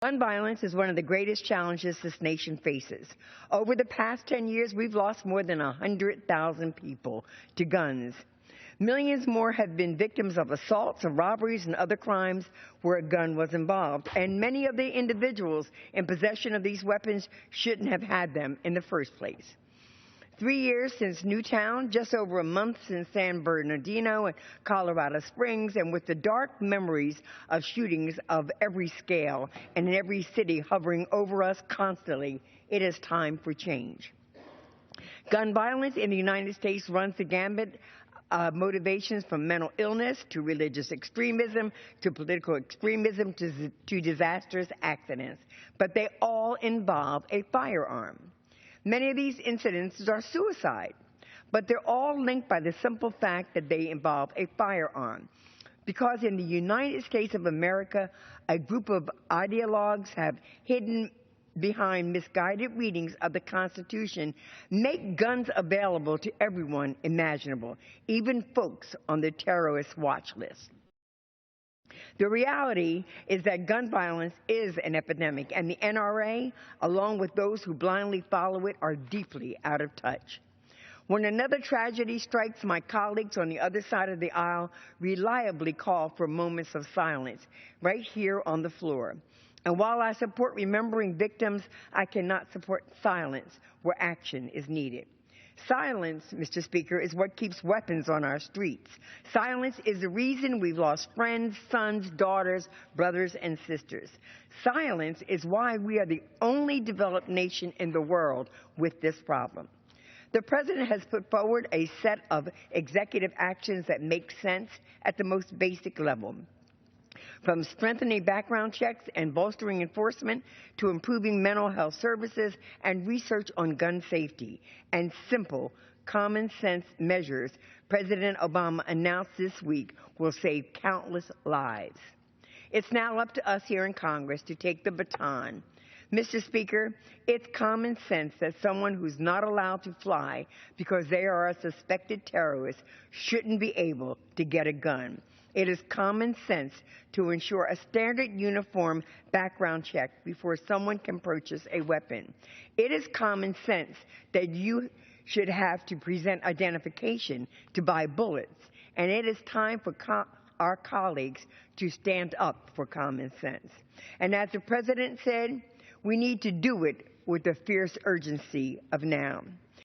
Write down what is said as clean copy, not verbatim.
Gun violence is one of the greatest challenges this nation faces. Over the past 10 years, we've lost more than 100,000 people to guns. Millions more have been victims of assaults and robberies and other crimes where a gun was involved. And many of the individuals in possession of these weapons shouldn't have had them in the first place. 3 years since Newtown, just over a month since San Bernardino and Colorado Springs, and with the dark memories of shootings of every scale and in every city hovering over us constantly, it is time for change. Gun violence in the United States runs the gambit of motivations from mental illness to religious extremism to political extremism to disastrous accidents, but they all involve a firearm. Many of these incidents are suicide, but they're all linked by the simple fact that they involve a firearm. Because in the United States of America, a group of ideologues have hidden behind misguided readings of the Constitution, make guns available to everyone imaginable, even folks on the terrorist watch list. The reality is that gun violence is an epidemic, and the NRA, along with those who blindly follow it, are deeply out of touch. When another tragedy strikes, my colleagues on the other side of the aisle reliably call for moments of silence right here on the floor. And while I support remembering victims, I cannot support silence where action is needed. Silence, Mr. Speaker, is what keeps weapons on our streets. Silence is the reason we've lost friends, sons, daughters, brothers, and sisters. Silence is why we are the only developed nation in the world with this problem. The President has put forward a set of executive actions that make sense at the most basic level. From strengthening background checks and bolstering enforcement to improving mental health services and research on gun safety and simple, common sense measures President Obama announced this week will save countless lives. It's now up to us here in Congress to take the baton. Mr. Speaker, it's common sense that someone who's not allowed to fly because they are a suspected terrorist shouldn't be able to get a gun. It is common sense to ensure a standard uniform background check before someone can purchase a weapon. It is common sense that you should have to present identification to buy bullets. And it is time for our colleagues to stand up for common sense. And as the President said, we need to do it with the fierce urgency of now.